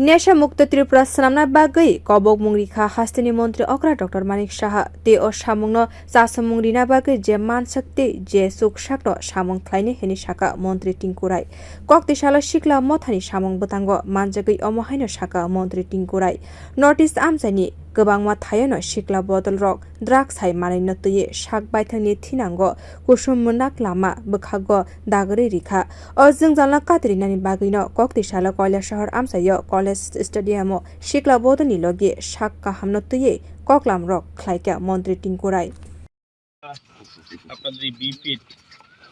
nesha muktu Tripura swnamna bagwi kobok mungrikha hastini montri okra Dr. Manik Saha te o samungno sasamung rina bagwi je mansakti je swkangno samung khwlai heni saka montri Tinku Roy kokti salo Sikla mothani samung butango manjagwi omohaino saka montri Tinku Roy notice amchaini gobangma thayano Sikla bodol rok drugs hai manai tuye sak baithangni thinango kusum munak lama bukhago dagri rikha o jingjalna katrinani bagwino kokti salo Kailasahar amchaio stadium Sikla bodolni logi sak kaham tuye koklam rok khwlai montri Tinku Roy আপনাদের এই বিপিট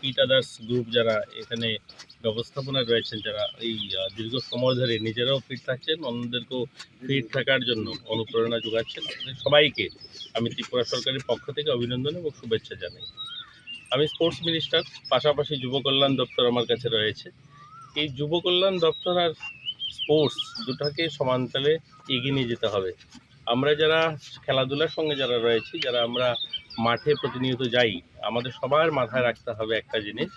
পিট others group যারা এখানে ব্যবস্থাপনায় রয়েছেন, যারা এই দীর্ঘ সময় ধরে নিজেরাও ফিট থাকছেন, অন্যদেরকেও ফিট থাকার জন্য অনুপ্রেরণা যোগাচ্ছেন, সবাইকে আমি ত্রিপুরা সরকারের পক্ষ থেকে অভিনন্দন এবং শুভেচ্ছা জানাই। আমি স্পোর্টস মিনিস্টার, পাশাপাশি যুব কল্যাণ দপ্তর আমার কাছে রয়েছে। এই যুব কল্যাণ দপ্তর আর স্পোর্টস দুটাকে সমানতালে এগিয়ে নিয়ে যেতে হবে। আমরা যারা খেলাধুলার সঙ্গে যারা রয়েছি, যারা আমরা মাঠে প্রতিনিয়ত যাই, আমাদের সবার মাথায় রাখতে হবে একটা জিনিস,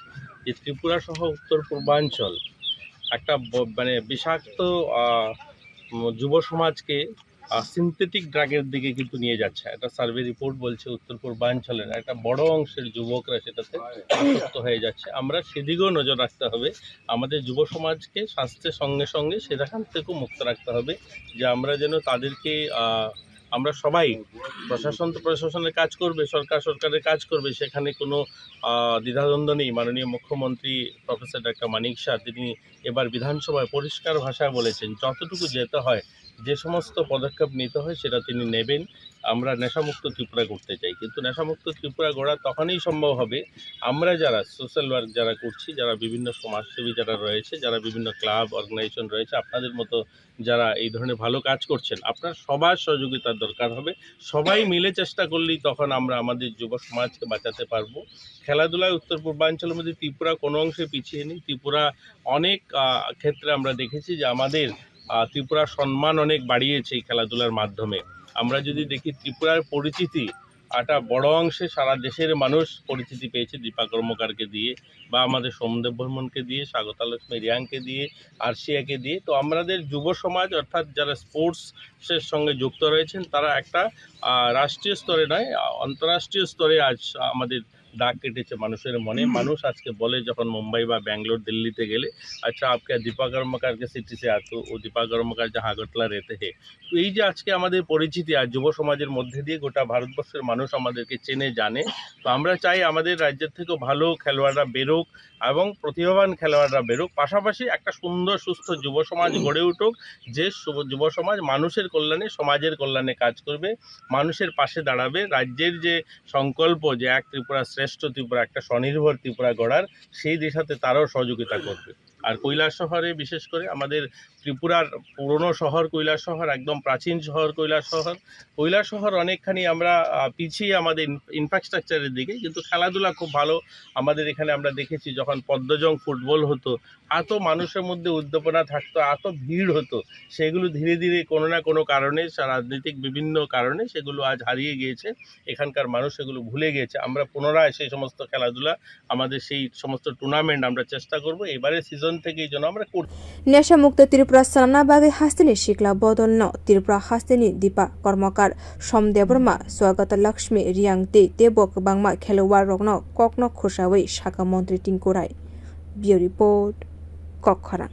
যে ত্রিপুরা সহ উত্তর পূর্বাঞ্চল একটা মানে বিষাক্ত যুব সমাজকে সিনথেটিক ড্রাগের দিকে কিন্তু নিয়ে যাচ্ছে। একটা সার্ভে রিপোর্ট বলছে উত্তর পূর্বাঞ্চলের একটা বড় অংশের যুবকরা সেটাতে আসক্ত হয়ে যাচ্ছে। আমরা সেদিকেও নজর রাখতে হবে। আমাদের যুব সমাজকে স্বাস্থ্যের সঙ্গে সঙ্গে সেখান থেকেও মুক্ত রাখতে হবে, যে আমরা যেন তাদেরকে আমরা সবাই প্রশাসন তো প্রশাসনের কাজ করবে, সরকারের কাজ করবে, সেখানে কোনো দ্বিধাদ্বন্দ্ব নেই। মাননীয় মুখ্যমন্ত্রী প্রফেসর ডক্টর মানিক শাহ তিনি এবার বিধানসভায় পরিষ্কার ভাষায় বলেছেন, যতটুকু যেতে হয়, যে সমস্ত পদক্ষেপ নিতে হয় সেটা তিনি নেবেন। আমরা নেশামুক্ত ত্রিপুরা করতে চাই, কিন্তু নেশামুক্ত ত্রিপুরা গড়া তখনই সম্ভব হবে আমরা যারা সোশ্যাল ওয়ার্ক যারা করছি, যারা বিভিন্ন সমাজসেবী যারা রয়েছে, যারা বিভিন্ন ক্লাব অর্গানাইজেশন রয়েছে, আপনাদের মতো যারা এই ধরনের ভালো কাজ করছেন, আপনার সবার সহযোগিতার দরকার হবে। সবাই মিলে চেষ্টা করলেই তখন আমরা আমাদের যুব সমাজকে বাঁচাতে পারবো। খেলাধুলায় উত্তর পূর্বাঞ্চলের মধ্যে ত্রিপুরা কোনো অংশে পিছিয়ে নেই। ত্রিপুরা অনেক ক্ষেত্রে আমরা দেখেছি যে আমাদের ত্রিপুরার সম্মান অনেক বাড়িয়েছে এই খেলাধুলার মাধ্যমে। আমরা যদি দেখি ত্রিপুরার পরিচিতি একটা বড় অংশে সারা দেশের মানুষ পরিচিতি পেয়েছে দীপা কর্মকারকে দিয়ে, বা আমাদের সোমদেব বর্মনকে দিয়ে, স্বাগতা লক্ষ্মী রিয়াংকে দিয়ে, আরশিয়াকে দিয়ে। তো আমাদের যুব সমাজ অর্থাৎ যারা স্পোর্টসের সঙ্গে যুক্ত রয়েছেন, তারা একটা রাষ্ট্রীয় স্তরে নয়, আন্তর্রাষ্ট্রীয় স্তরে আজ আমাদের দাগ কেটেছে মানুষের মনে। মানুষ আজকে বলে যখন মুম্বাই বা ব্যাঙ্গালোর দিল্লিতে গেলে, আচ্ছা আপকে দীপা কর্মকার কে সিটি সে আতো, ও দীপা কর্মকার যা আগরতলা রেতে হে। তো এই যে আজকে আমাদের পরিচিতি আর যুব সমাজের মধ্যে দিয়ে গোটা ভারতবর্ষের মানুষ আমাদেরকে চেনে জানে। তো আমরা চাই আমাদের রাজ্যের থেকেও ভালো খেলোয়াড়রা বেরোক এবং প্রতিভাবান খেলোয়াড়রা বেরোক, পাশাপাশি একটা সুন্দর সুস্থ যুব সমাজ গড়ে উঠুক, যে যুব সমাজ মানুষের কল্যাণে, সমাজের কল্যাণে কাজ করবে, মানুষের পাশে দাঁড়াবে। রাজ্যের যে সংকল্প যে এক ত্রিপুরা শ্রেষ্ঠ ত্রিপুরা, একটা স্বনির্ভর ত্রিপুরা গড়ার, সেই দিশাতে তারাও সহযোগিতা করবে। আর কৈলাসহরে বিশেষ করে আমাদের ত্রিপুরার পুরনো শহর কৈলাসহর, একদম প্রাচীন শহর কৈলাসহর অনেকখানি আমরা পিছিয়ে আমাদের ইনফ্রাস্ট্রাকচারের দিকে, কিন্তু খেলাধুলা খুব ভালো। আমাদের এখানে আমরা দেখেছি যখন পদ্মজং ফুটবল হতো, এত মানুষের মধ্যে উদ্দীপনা থাকতো, এত ভিড় হতো, সেগুলো ধীরে ধীরে কোনো না কোনো কারণে, রাজনৈতিক বিভিন্ন কারণে সেগুলো আজ হারিয়ে গিয়েছে। এখানকার মানুষ সেগুলো ভুলে গিয়েছে। আমরা পুনরায় সেই সমস্ত খেলাধুলা, আমাদের সেই সমস্ত টুর্নামেন্ট আমরা চেষ্টা করব এবারে সিজন থেকেই যেন আমরা করতে। nesha muktu Tripura swnamna bagwi hastini Sikla bodolno Tripura hastini Dীপা কর্মকার Somdev Varma Swagata Lakshmi Reang tebo kwbangma khelowar rogno kokno khusawui saka montri Tinku Roy। Bureau report, Kokram।